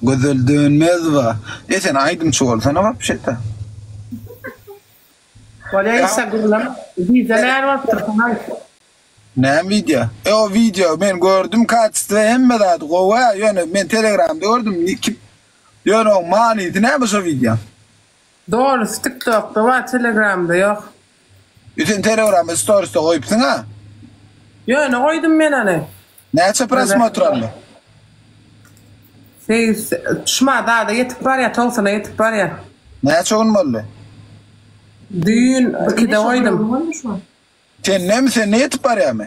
Güzel dönmez va. Sen aydımçı olsana bak bir şey de. Valla Instagram videolar var sana. Ne video? O video ben gördüm kaçtı hemme de kova yani ben Telegram'da gördüm kim yani o maniydi ne bu o video? Doğrusu TikTok'ta var, Telegram'da yok. Bütün Telegram'da stories'ta koyupsun ha? Yani koydum ben hani. Ne çaprası mı oturalım? Şuma daha da yetip var ya, Tolsana yetip var ya. Ne çoğun mollu? Düğün ikide koydum. Sen ne yetip var ya mı?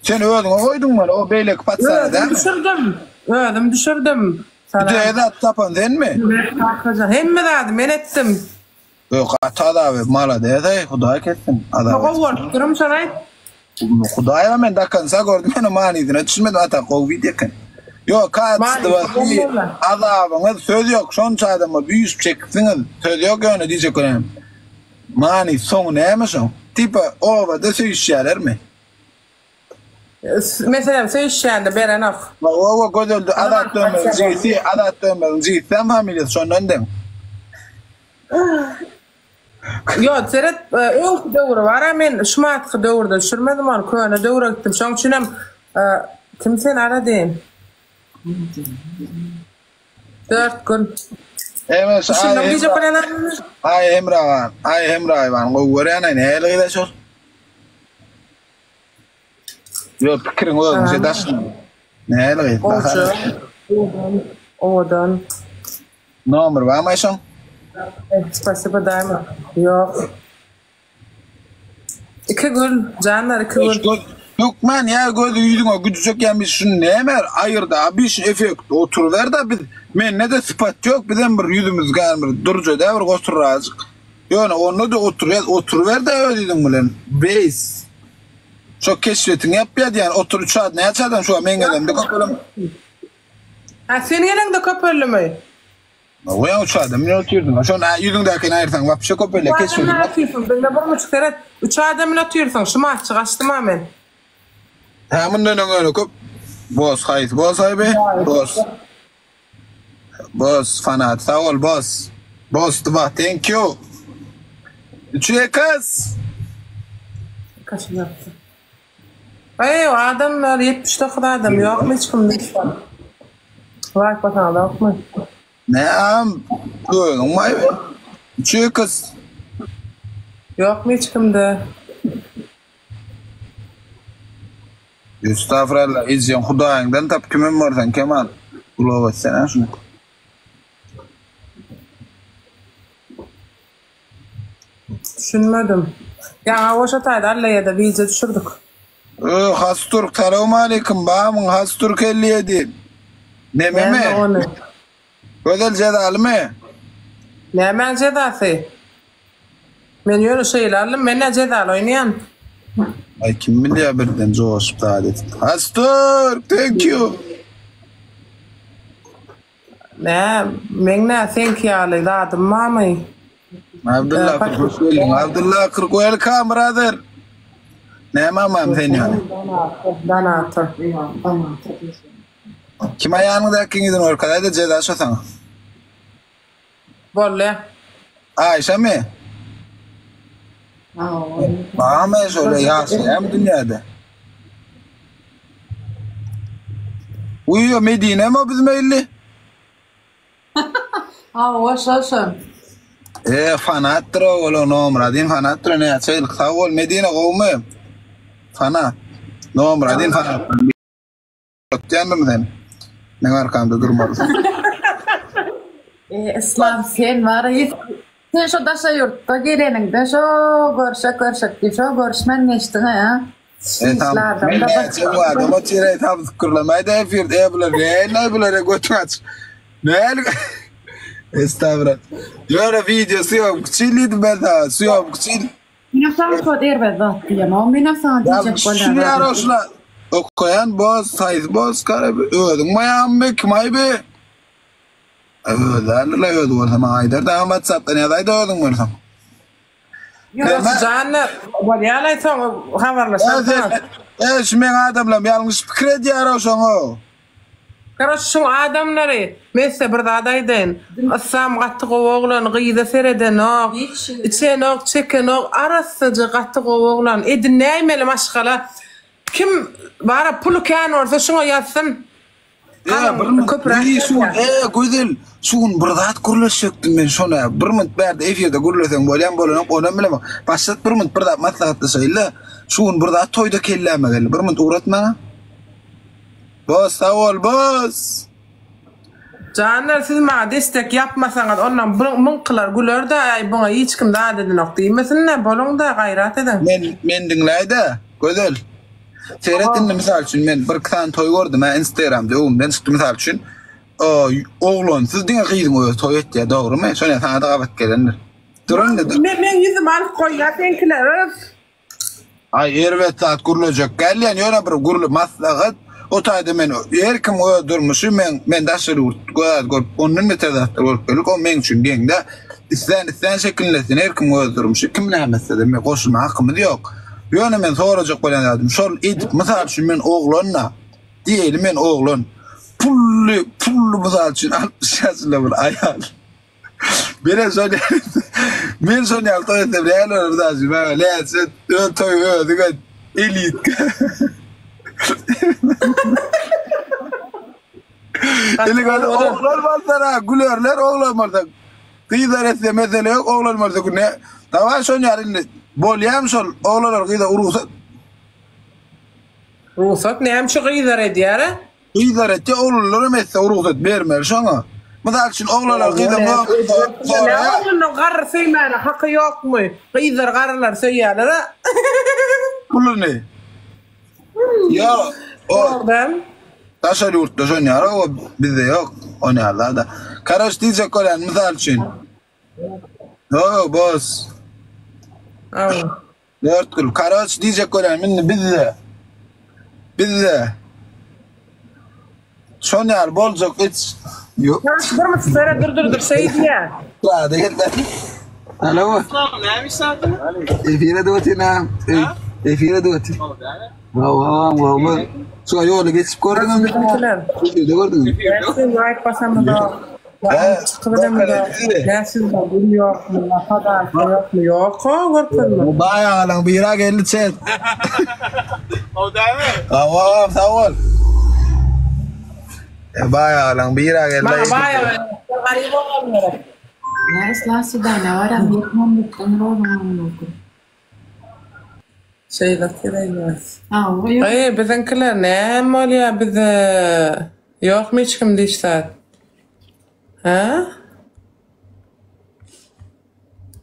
Sen öldün koydun mu? O beylek patsana değil mi? Düşürdüm. Bir de edat tapan sen mi? Hem mi dedim, ben ettim. Yok hata da abi mala dedi. Huday ketsin. Çok korkturum sana. Hudaya ben dakansa gördüm ben o manidine düşmedim hatta o videoken. Yok kaçtı var. Adamın söz yok. Şon çadama büyüş çeksiniz. Söz yok yani diyecek önemli. Mani son neymiş o? Tipa ovada söyleşerler mi? Mesela söyleşende beren af. O gözüldü adat dönmedin cihsi. Sen familiyası şonun önden. Yok seret önkü dövrü var ama ben şumatkı dövrde düşürmedim onu köyüne dövrü gittim. Şoň üçinem kimsen aradın? 4 gün. Evet, ay Emrah var. O görene ne hele çok. Yok fikrin o şey daşın. Ne hele? Odan. Numara var mı son? Spasiba daima. Yok. 2 gün canlar 2 gün. Yok man ya gözü yüzün o güdücük gelmiş şunu ne emer ayırdı bir şey efekt oturuver da biz men ne de sıfat yok bizden bir yüzümüz gelmir durucu da bir oturur azıcık yani onu da oturuver da öyle dedim bilen base çok keşfetin yap ya yani otur uçağı ne açardan şu an men gelemde kapalım Ha sen gelen de kapallı mı? O ya uçağı da men oturdun şu an yüzündeki ayırsan bak bir şey kapallı keşfetin ben de bunu çıkarat uçağı da men otursan şu maç çıkastım hemen. Hemen dönün öyle kop. Boss hayt, boss abi. Boss fanat, sağ ol boss. Boss tıva, thank you. Üçüye kız. Kaçın yaptı. O adamlar 79 adam yok mu hiç kimde hiç var. Var bakalım da yok mu? Ne am? Duyun mu abi? Üçüye kız. Yok mu hiç kimde? Estağfurullah, izleyen Hudayı'ndan tap kimin varsan Kemal. Ulavat sen şunu. Düşünmedim. Ya o şataydı Allah'a da vize düşürdük. Hasturk, selamun aleyküm. Bağımın Hasturk 57. Ne mi? Özel cedalı mı? Ne men cedası? Men yönü şeylerle men ne cedalı oynayan? Ay kim biliyor birden coşup da adet. Hasturk, thank you. Ne, men ne thank you alaydı adım mamay. Abdullah Kırk welcome brother. Ne mamam sen yani? Danatır. Kim ayağındaki gidin orkada da ceza şu sana. Bolle. Ayşe mi? Bağım şöyle yaşayan dünyada. Uyuyor Medine mi bizim evli? Hoşçakalın. Fanattır oğlu nomradin fanattır ne açaylık sağ ol Medine kovmu. Fanat. Nomradin fanat. Canım sen. Ne arkamda durmalısın. İslam sen var ya. Sen şu daşa yurtta gelenin de şu görüşek de şu görüşmen geçtin ha. Tamam. Ben de bu adamı çire tam kurulamayı da yapıyor. Ne böyle götüraç. Ne? Estağfurullah. Yora videosu yok. Çiliydi ben daha. Su yok. Çil. Mina sana kod erbet vaat diye. Mina sana diyecek böyle. Şunu yaroşla. Okuyan boz, sayız boz, karabı. Ödün mayam kim ay be? Ödün ödün ortam. Aydar da WhatsApp'tan ya da ödün ortam. Yok canlı. Var ya lay son haberleşen. Şimdi ben adamla yanlış fikir ediyor yaroşon o. Karaş şu adamları mesela bir dadaydın. Assam gattık oğlan gıyda sereden o. İçen o çeken o arasıcı gattık oğlan. Edin neymeli maşgala. Kim bara pulu kan orsa şuna yazsın. Güzel. Şun birdat gurlaşıktım ben şuna. Bir mınt berdi efirde gurlasang bolan bolan ondan bilemem. Başlat bir mınt birdat maslahatlı sayla. Şun birdat toyda kelleme geldi. Bir mınt uğratma. Boss sağ ol boss. Canlar siz ma destek yapmasanız ondan mınkılar gülör de ay buna hiç kim daha dedi nokta yemesinler bolun da gayret edin. Men dinleydi. Güzel. Seyrettin misal için men bir tane toy gördüm ha Instagram'da ondan çıktı misal için. Oğlan siz dine kıydın o toy etti doğru mu? Sonra sana da kapat gelenler. Durun dedi. Men yüzüm alıp koy ya senkiler. Ay ervet saat kurulacak. Gelen yana bir kurulu maslahat. O tayda men her kim o durmuşu men daşırı görüp onun metrdatır olup o men için gengde isten şekillesin her kim o durmuşu kim ne mesela men koşulma hakkımız yok. Yöne men soracak bolan adam. Şol edip misal için men oğlanla diyelim men oğlan pullu misal için 60 yaşında bir ayal. Ben sonra toy ettim real orada şimdi leysen toy ödü elit. Elik oğlan varsa gülörler oğlan varsa kıyıda etse mesele yok oğlan varsa ne tamam son yarın bolyam sol oğlanlar kıyıda ruhsat ne hem şu kıyıdar ediyor ha? Kıyıdar etti oğlanlar mesela ruhsat vermer sonra misal için oğlanlar kıyıda ne oğlanın garr seymana hakkı yok mu? Kıyıdar garrlar seyyalar ha? Pulu ne? Ya Oradan taşar yurtta son yara o bizde yok o ne da. Karaş diyecek olan misal için. Yo boss. Dört kıl. Karaç diyecek olan minni bizde. Son yar bolcuk hiç yok. Karaş bir mı sıra dur şey diye. Hadi git lan. Alo. Neymiş zaten? Efire doti na. Efire doti. Wow. So yolu geçip gördün mü? Gördün mü? Dersin like basamada. Çıkıvırımda. Dersin de biliyor mu? Ne kadar yok mu? Yok o görkün mü? Bayağı lan bir yere geldi chat. O da mı? Tamam sağ ol. Bayağı lan bir yere geldi. Bayağı. Garip olmuyor. Ya islasi dana orang Vietnam bukan orang. Şeyler kireyiniz. Yok. Ay bizimkiler ne mal ya biz yok mu hiç kim dişler? Ha?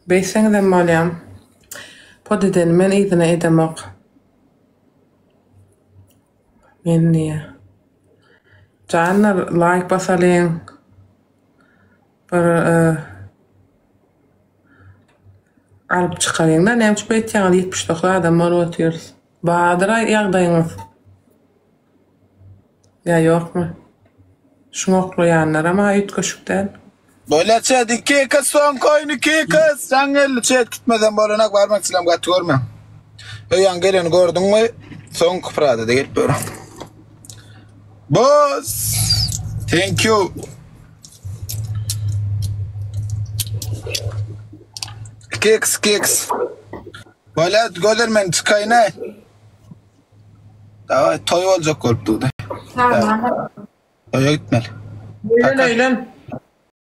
Beysen de mal ya. Podiden men idine edemek. Men niye? Canlar like basalım. Alıp çıkarayım da nemç beytyan 79 adam olup atıyoruz. Bahadıra yağdayınız. Ya yok mu? Şunoklu yanlar ama ayıt koşuktan. Böyle chat 2 kız son koyun 2 kız. Sen gel chat gitmeden bolanak varmak islam katı görmem. Öyan geleni gördün mü? Son kuprada da gelip böyle. Boss. Thank you. Keks. Böyle gözlermen çıkayına. Daha toy olacak korktu da. Tamam. Toya gitmeli. Öyle.